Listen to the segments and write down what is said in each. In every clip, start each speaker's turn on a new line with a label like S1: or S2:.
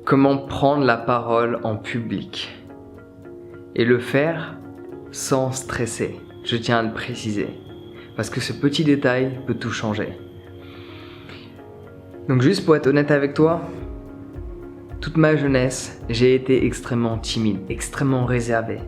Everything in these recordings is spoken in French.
S1: Comment prendre la parole en public et le faire sans stresser, je tiens à le préciser, parce que ce petit détail peut tout changer. Donc juste pour être honnête avec toi, toute ma jeunesse, j'ai été extrêmement timide, extrêmement réservé.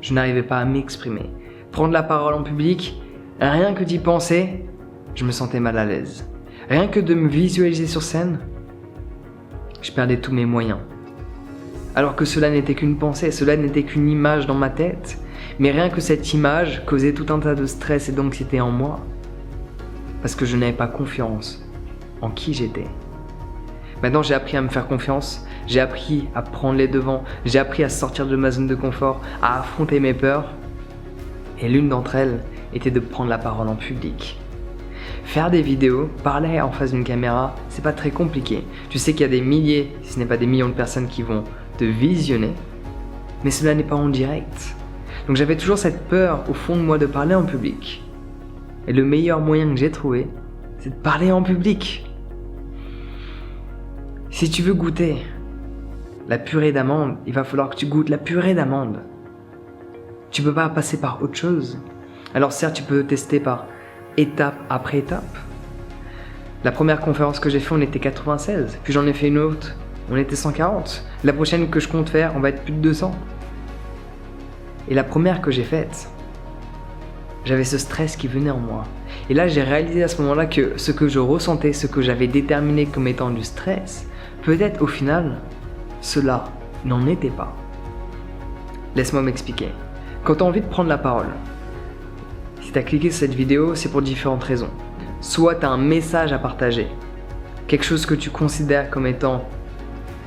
S1: Je n'arrivais pas à m'exprimer. Prendre la parole en public, rien que d'y penser, je me sentais mal à l'aise. Rien que de me visualiser sur scène, je perdais tous mes moyens. Alors que cela n'était qu'une pensée, cela n'était qu'une image dans ma tête. Mais rien que cette image causait tout un tas de stress et d'anxiété en moi. Parce que je n'avais pas confiance en qui j'étais. Maintenant, j'ai appris à me faire confiance, j'ai appris à prendre les devants, j'ai appris à sortir de ma zone de confort, à affronter mes peurs. Et l'une d'entre elles était de prendre la parole en public. Faire des vidéos, parler en face d'une caméra, c'est pas très compliqué. Tu sais qu'il y a des milliers, si ce n'est pas des millions de personnes qui vont te visionner, mais cela n'est pas en direct. Donc j'avais toujours cette peur au fond de moi de parler en public. Et le meilleur moyen que j'ai trouvé, c'est de parler en public. Si tu veux goûter la purée d'amande, il va falloir que tu goûtes la purée d'amande. Tu peux pas passer par autre chose. Alors certes, tu peux tester par étape après étape. La première conférence que j'ai fait, on était 96, puis j'en ai fait une autre, on était 140. La prochaine que je compte faire, on va être plus de 200. Et la première que j'ai faite, j'avais ce stress qui venait en moi. Et là, j'ai réalisé à ce moment-là que ce que je ressentais, ce que j'avais déterminé comme étant du stress, peut-être au final, cela n'en était pas. Laisse-moi m'expliquer. Quand tu as envie de prendre la parole, si tu as cliqué sur cette vidéo, c'est pour différentes raisons. Soit tu as un message à partager, quelque chose que tu considères comme étant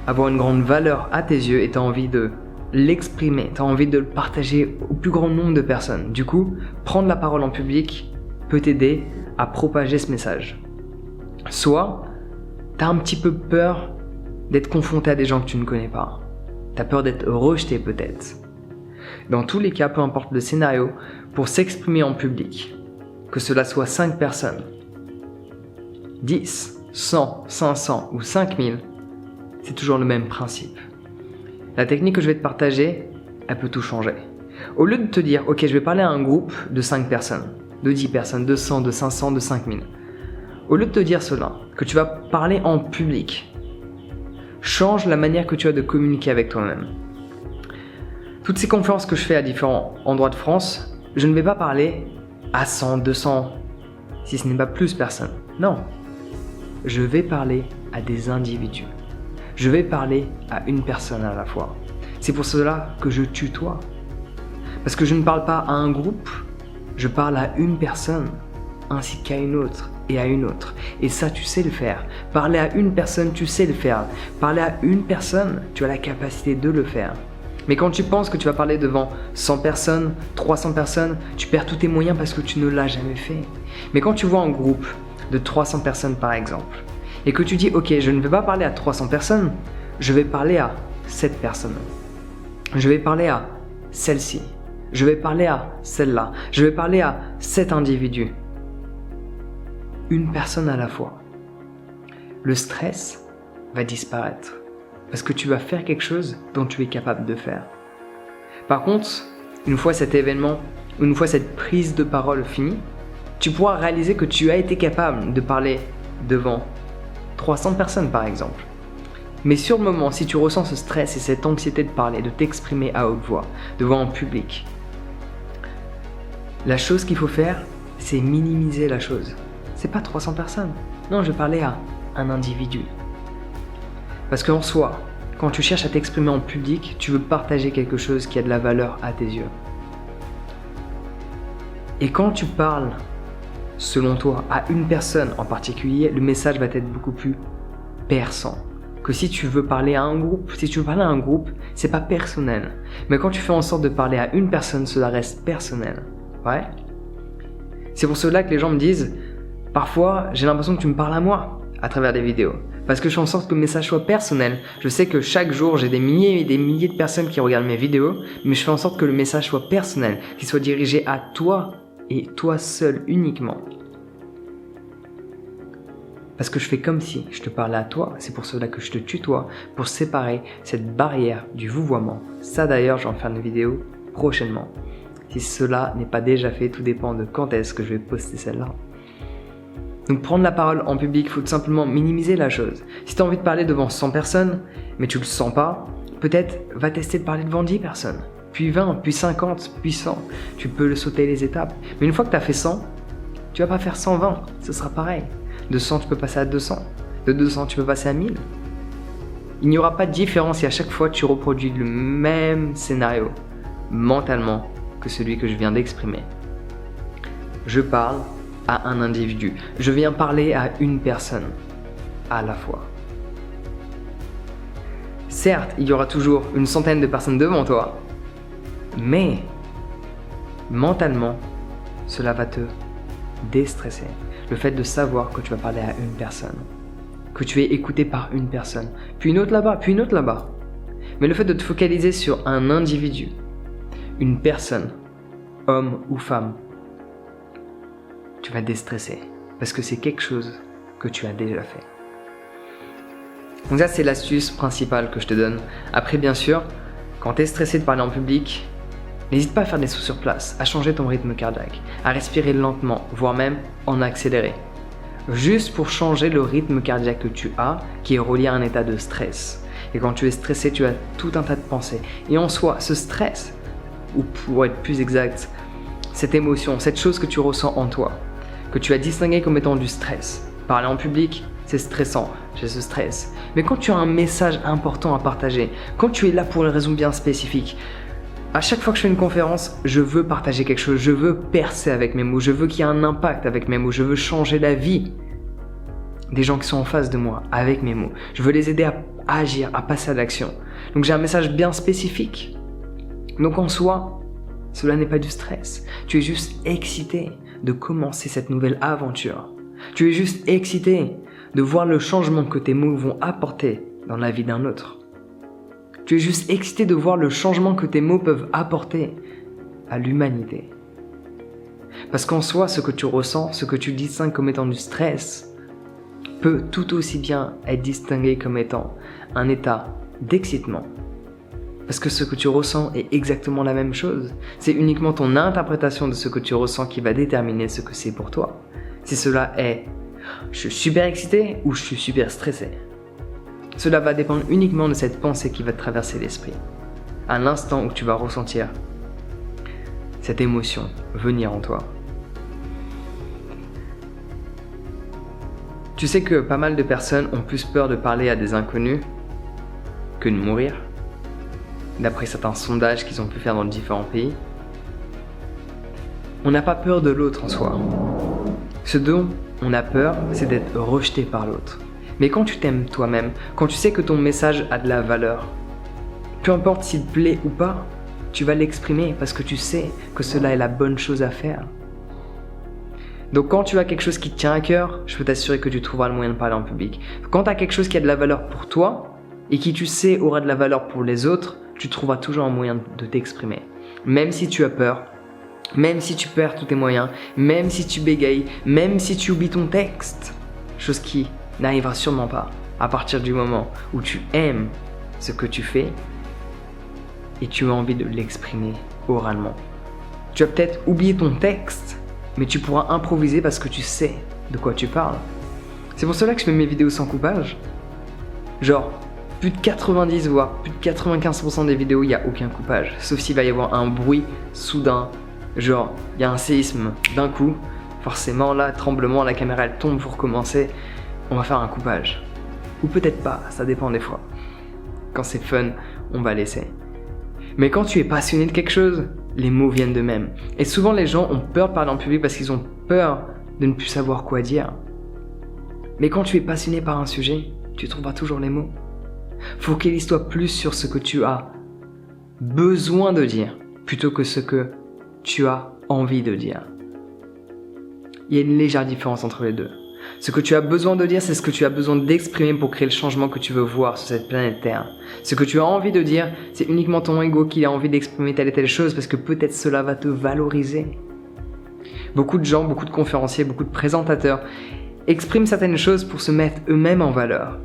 S1: avoir une grande valeur à tes yeux et tu as envie de l'exprimer, tu as envie de le partager au plus grand nombre de personnes. Du coup, prendre la parole en public peut t'aider à propager ce message. Soit tu as un petit peu peur d'être confronté à des gens que tu ne connais pas. Tu as peur d'être rejeté peut-être. Dans tous les cas, peu importe le scénario, pour s'exprimer en public, que cela soit 5 personnes, 10, 100, 500 ou 5000, c'est toujours le même principe. La technique que je vais te partager, elle peut tout changer. Au lieu de te dire, ok, je vais parler à un groupe de 5 personnes, de 10 personnes, de 100, de 500, de 5000. Au lieu de te dire cela, que tu vas parler en public, change la manière que tu as de communiquer avec toi-même. Toutes ces conférences que je fais à différents endroits de France, je ne vais pas parler à 100, 200, si ce n'est pas plus personnes. Non, je vais parler à des individus. Je vais parler à une personne à la fois. C'est pour cela que je tutoie. Parce que je ne parle pas à un groupe, je parle à une personne, ainsi qu'à une autre et à une autre. Et ça, tu sais le faire. Parler à une personne, tu sais le faire. Parler à une personne, tu as la capacité de le faire. Mais quand tu penses que tu vas parler devant 100 personnes, 300 personnes, tu perds tous tes moyens parce que tu ne l'as jamais fait. Mais quand tu vois un groupe de 300 personnes par exemple, et que tu dis ok, je ne vais pas parler à 300 personnes, je vais parler à cette personne. Je vais parler à celle-ci. Je vais parler à celle-là. Je vais parler à cet individu. Une personne à la fois. Le stress va disparaître. Parce que tu vas faire quelque chose dont tu es capable de faire. Par contre, une fois cet événement, une fois cette prise de parole finie, tu pourras réaliser que tu as été capable de parler devant 300 personnes par exemple. Mais sur le moment, si tu ressens ce stress et cette anxiété de parler, de t'exprimer à haute voix, devant un public, la chose qu'il faut faire, c'est minimiser la chose. C'est pas 300 personnes. Non, je parlais à un individu. Parce qu'en soi, quand tu cherches à t'exprimer en public, tu veux partager quelque chose qui a de la valeur à tes yeux. Et quand tu parles, selon toi, à une personne en particulier, le message va être beaucoup plus perçant. Que si tu veux parler à un groupe, c'est pas personnel. Mais quand tu fais en sorte de parler à une personne, cela reste personnel. Ouais. C'est pour cela que les gens me disent, parfois, j'ai l'impression que tu me parles à moi à travers des vidéos. Parce que je fais en sorte que le message soit personnel. Je sais que chaque jour, j'ai des milliers et des milliers de personnes qui regardent mes vidéos, mais je fais en sorte que le message soit personnel, qu'il soit dirigé à toi et toi seul uniquement. Parce que je fais comme si je te parlais à toi, c'est pour cela que je te tutoie, pour séparer cette barrière du vouvoiement. Ça d'ailleurs, j'en ferai une vidéo prochainement. Si cela n'est pas déjà fait, tout dépend de quand est-ce que je vais poster celle-là. Donc prendre la parole en public, il faut tout simplement minimiser la chose. Si tu as envie de parler devant 100 personnes, mais tu le sens pas, peut-être va tester de parler devant 10 personnes, puis 20, puis 50, puis 100. Tu peux le sauter les étapes. Mais une fois que tu as fait 100, tu vas pas faire 120, ce sera pareil. De 100, tu peux passer à 200. De 200, tu peux passer à 1000. Il n'y aura pas de différence si à chaque fois tu reproduis le même scénario mentalement que celui que je viens d'exprimer. Je parle à un individu. Je viens parler à une personne à la fois. Certes, il y aura toujours une centaine de personnes devant toi, mais mentalement, cela va te déstresser. Le fait de savoir que tu vas parler à une personne, que tu es écouté par une personne, puis une autre là-bas, puis une autre là-bas. Mais le fait de te focaliser sur un individu, une personne, homme ou femme, tu vas déstresser parce que c'est quelque chose que tu as déjà fait. Donc ça, c'est l'astuce principale que je te donne. Après, bien sûr, quand tu es stressé de parler en public, n'hésite pas à faire des sauts sur place, à changer ton rythme cardiaque, à respirer lentement, voire même en accélérer. Juste pour changer le rythme cardiaque que tu as, qui est relié à un état de stress. Et quand tu es stressé, tu as tout un tas de pensées. Et en soi, ce stress, ou pour être plus exact, cette émotion, cette chose que tu ressens en toi, que tu as distingué comme étant du stress. Parler en public, c'est stressant, j'ai ce stress. Mais quand tu as un message important à partager, quand tu es là pour une raison bien spécifique, à chaque fois que je fais une conférence, je veux partager quelque chose, je veux percer avec mes mots, je veux qu'il y ait un impact avec mes mots, je veux changer la vie des gens qui sont en face de moi avec mes mots. Je veux les aider à agir, à passer à l'action. Donc j'ai un message bien spécifique. Donc en soi, cela n'est pas du stress. Tu es juste excité de commencer cette nouvelle aventure. Tu es juste excité de voir le changement que tes mots vont apporter dans la vie d'un autre. Tu es juste excité de voir le changement que tes mots peuvent apporter à l'humanité. Parce qu'en soi, ce que tu ressens, ce que tu distingues comme étant du stress, peut tout aussi bien être distingué comme étant un état d'excitement. Parce que ce que tu ressens est exactement la même chose. C'est uniquement ton interprétation de ce que tu ressens qui va déterminer ce que c'est pour toi. Si cela est « je suis super excité » ou « je suis super stressé ». Cela va dépendre uniquement de cette pensée qui va te traverser l'esprit. À l'instant où tu vas ressentir cette émotion venir en toi. Tu sais que pas mal de personnes ont plus peur de parler à des inconnus que de mourir, d'après certains sondages qu'ils ont pu faire dans différents pays. On n'a pas peur de l'autre en soi. Ce dont on a peur, c'est d'être rejeté par l'autre. Mais quand tu t'aimes toi-même, quand tu sais que ton message a de la valeur, peu importe s'il te plaît ou pas, tu vas l'exprimer parce que tu sais que cela est la bonne chose à faire. Donc quand tu as quelque chose qui te tient à cœur, je peux t'assurer que tu trouveras le moyen de parler en public. Quand tu as quelque chose qui a de la valeur pour toi et qui tu sais aura de la valeur pour les autres, tu trouveras toujours un moyen de t'exprimer. Même si tu as peur, même si tu perds tous tes moyens, même si tu bégayes, même si tu oublies ton texte, chose qui n'arrivera sûrement pas à partir du moment où tu aimes ce que tu fais et tu as envie de l'exprimer oralement. Tu vas peut-être oublier ton texte, mais tu pourras improviser parce que tu sais de quoi tu parles. C'est pour cela que je fais mes vidéos sans coupage. Genre, plus de 90 voire plus de 95% des vidéos, il n'y a aucun coupage. Sauf s'il va y avoir un bruit soudain, genre il y a un séisme d'un coup, forcément là, tremblement, la caméra elle tombe pour commencer. On va faire un coupage. Ou peut-être pas, ça dépend des fois. Quand c'est fun, on va laisser. Mais quand tu es passionné de quelque chose, les mots viennent d'eux-mêmes. Et souvent les gens ont peur de parler en public parce qu'ils ont peur de ne plus savoir quoi dire. Mais quand tu es passionné par un sujet, tu trouveras toujours les mots. Focalise-toi plus sur ce que tu as besoin de dire, plutôt que ce que tu as envie de dire. Il y a une légère différence entre les deux. Ce que tu as besoin de dire, c'est ce que tu as besoin d'exprimer pour créer le changement que tu veux voir sur cette planète Terre. Ce que tu as envie de dire, c'est uniquement ton ego qui a envie d'exprimer telle et telle chose parce que peut-être cela va te valoriser. Beaucoup de gens, beaucoup de conférenciers, beaucoup de présentateurs expriment certaines choses pour se mettre eux-mêmes en valeur.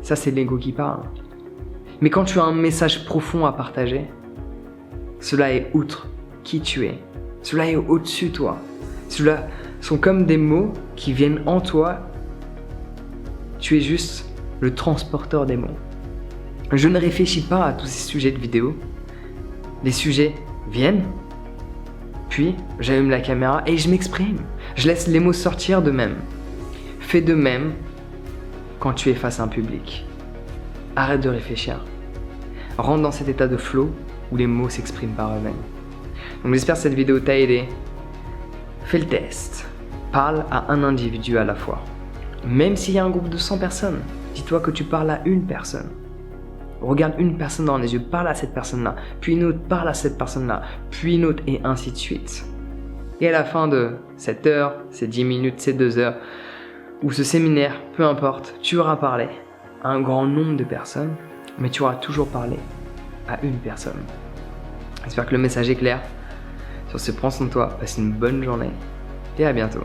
S1: Ça, c'est l'ego qui parle. Mais quand tu as un message profond à partager, cela est outre qui tu es. Cela est au-dessus de toi. Cela sont comme des mots qui viennent en toi. Tu es juste le transporteur des mots. Je ne réfléchis pas à tous ces sujets de vidéo. Les sujets viennent, puis j'allume la caméra et je m'exprime. Je laisse les mots sortir d'eux-mêmes. Fais de même quand tu es face à un public. Arrête de réfléchir. Rentre dans cet état de flow où les mots s'expriment par eux-mêmes. Donc j'espère que cette vidéo t'a aidé. Fais le test. Parle à un individu à la fois. Même s'il y a un groupe de 100 personnes, dis-toi que tu parles à une personne. Regarde une personne dans les yeux, parle à cette personne-là, puis une autre, parle à cette personne-là, puis une autre, et ainsi de suite. Et à la fin de cette heure, ces 10 minutes, ces 2 heures, ou ce séminaire, peu importe, tu auras parlé à un grand nombre de personnes, mais tu auras toujours parlé à une personne. J'espère que le message est clair. Sur ce, prends soin de toi, passe une bonne journée, et à bientôt.